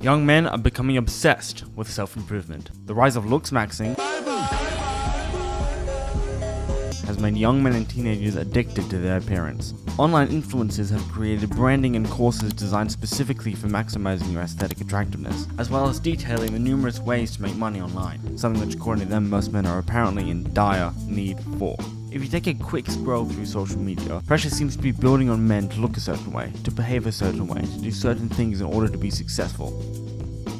Young men are becoming obsessed with self-improvement. The rise of looksmaxing has made young men and teenagers addicted to their appearance. Online influencers have created branding and courses designed specifically for maximizing your aesthetic attractiveness, as well as detailing the numerous ways to make money online, something which according to them most men are apparently in dire need for. If you take a quick scroll through social media, pressure seems to be building on men to look a certain way, to behave a certain way, to do certain things in order to be successful.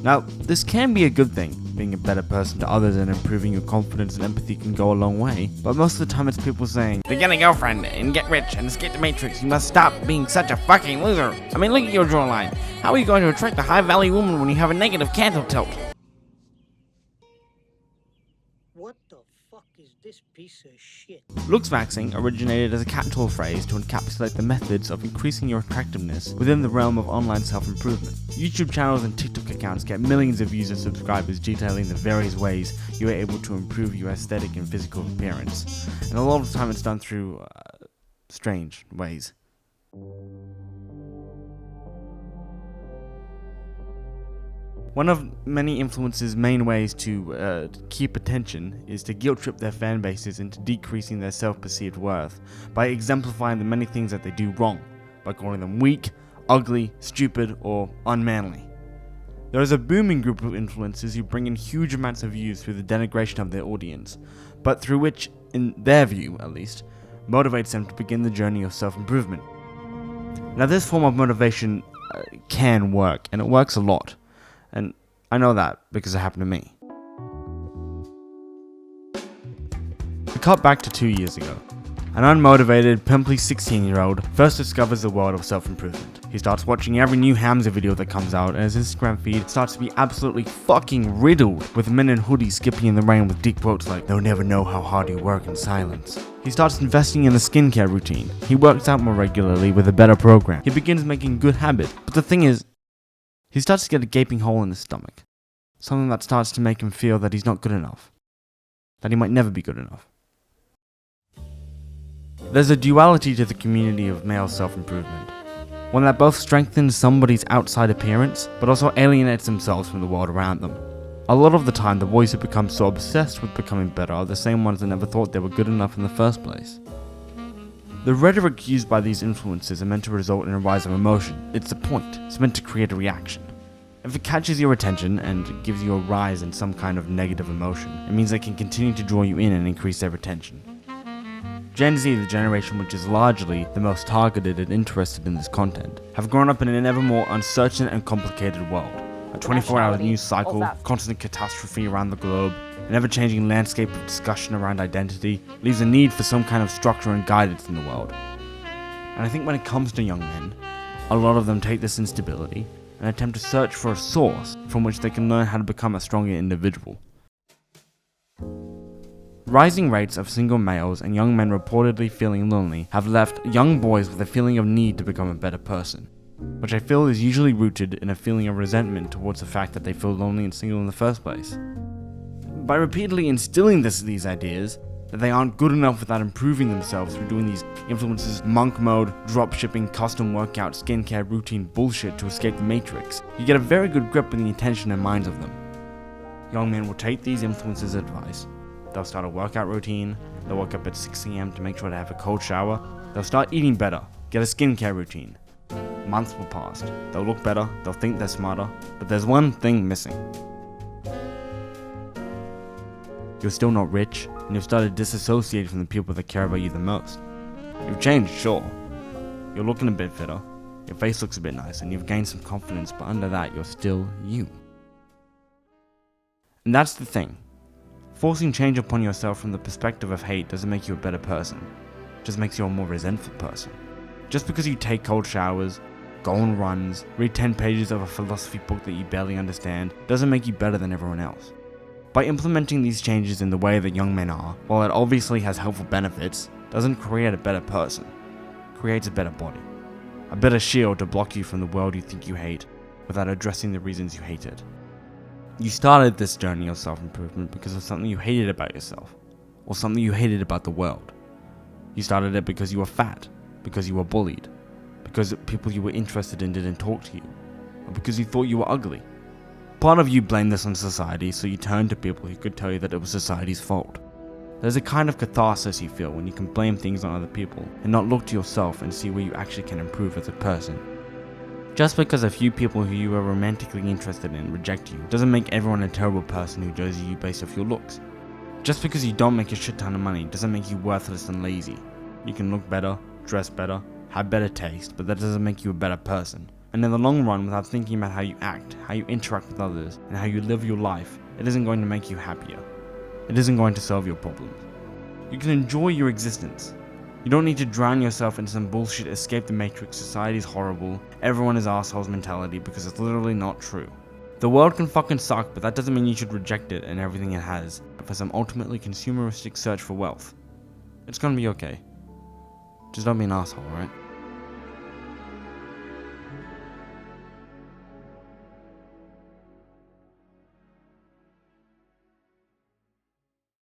Now, this can be a good thing. Being a better person to others and improving your confidence and empathy can go a long way, but most of the time it's people saying, to get a girlfriend and get rich and escape the matrix, you must stop being such a fucking loser. I mean, look at your jawline. How are you going to attract a high-value woman when you have a negative cancer tilt? What the fuck is this piece of shit? Looksmaxing originated as a catch-all phrase to encapsulate the methods of increasing your attractiveness within the realm of online self-improvement. YouTube channels and TikTok accounts get millions of views and subscribers detailing the various ways you are able to improve your aesthetic and physical appearance. And a lot of the time it's done through strange ways. One of many influencers' main ways to keep attention is to guilt trip their fan bases into decreasing their self-perceived worth by exemplifying the many things that they do wrong, by calling them weak, ugly, stupid, or unmanly. There is a booming group of influencers who bring in huge amounts of views through the denigration of their audience, but through which, in their view at least, motivates them to begin the journey of self-improvement. Now this form of motivation can work, and it works a lot. And I know that because it happened to me. We cut back to 2 years ago. An unmotivated, pimply 16-year-old first discovers the world of self-improvement. He starts watching every new Hamza video that comes out, and his Instagram feed starts to be absolutely fucking riddled with men in hoodies skipping in the rain with deep quotes like, "They'll never know how hard you work in silence." He starts investing in a skincare routine. He works out more regularly with a better program. He begins making good habits. But the thing is, he starts to get a gaping hole in his stomach. Something that starts to make him feel that he's not good enough. That he might never be good enough. There's a duality to the community of male self-improvement. One that both strengthens somebody's outside appearance, but also alienates themselves from the world around them. A lot of the time, the boys who become so obsessed with becoming better are the same ones that never thought they were good enough in the first place. The rhetoric used by these influencers are meant to result in a rise of emotion. It's the point. It's meant to create a reaction. If it catches your attention and gives you a rise in some kind of negative emotion, it means they can continue to draw you in and increase their retention. Gen Z, the generation which is largely the most targeted and interested in this content, have grown up in an ever more uncertain and complicated world. A 24-hour news cycle, constant catastrophe around the globe, an ever-changing landscape of discussion around identity leaves a need for some kind of structure and guidance in the world. And I think when it comes to young men, a lot of them take this instability and attempt to search for a source from which they can learn how to become a stronger individual. Rising rates of single males and young men reportedly feeling lonely have left young boys with a feeling of need to become a better person, which I feel is usually rooted in a feeling of resentment towards the fact that they feel lonely and single in the first place. By repeatedly instilling these ideas, that they aren't good enough without improving themselves through doing these influencers monk mode, dropshipping, custom workout, skincare routine bullshit to escape the matrix, you get a very good grip on the intention and minds of them. Young men will take these influencers' advice. They'll start a workout routine, they'll wake up at 6 AM to make sure to have a cold shower, they'll start eating better, get a skincare routine. Months will pass, they'll look better, they'll think they're smarter, but there's one thing missing. You're still not rich, and you've started disassociating from the people that care about you the most. You've changed, sure. You're looking a bit fitter, your face looks a bit nice, and you've gained some confidence, but under that, you're still you. And that's the thing. Forcing change upon yourself from the perspective of hate doesn't make you a better person. It just makes you a more resentful person. Just because you take cold showers, go on runs, read 10 pages of a philosophy book that you barely understand, doesn't make you better than everyone else. By implementing these changes in the way that young men are, while it obviously has helpful benefits, doesn't create a better person. It creates a better body. A better shield to block you from the world you think you hate, without addressing the reasons you hate it. You started this journey of self-improvement because of something you hated about yourself, or something you hated about the world. You started it because you were fat, because you were bullied, because people you were interested in didn't talk to you, or because you thought you were ugly. Part of you blamed this on society, so you turned to people who could tell you that it was society's fault. There's a kind of catharsis you feel when you can blame things on other people and not look to yourself and see where you actually can improve as a person. Just because a few people who you are romantically interested in reject you doesn't make everyone a terrible person who judges you based off your looks. Just because you don't make a shit ton of money doesn't make you worthless and lazy. You can look better, dress better, have better taste, but that doesn't make you a better person. And in the long run, without thinking about how you act, how you interact with others, and how you live your life, it isn't going to make you happier. It isn't going to solve your problems. You can enjoy your existence. You don't need to drown yourself in some bullshit escape the matrix, society's horrible, everyone is assholes mentality, because it's literally not true. The world can fucking suck, but that doesn't mean you should reject it and everything it has for some ultimately consumeristic search for wealth. It's gonna be okay. Just don't be an asshole, alright?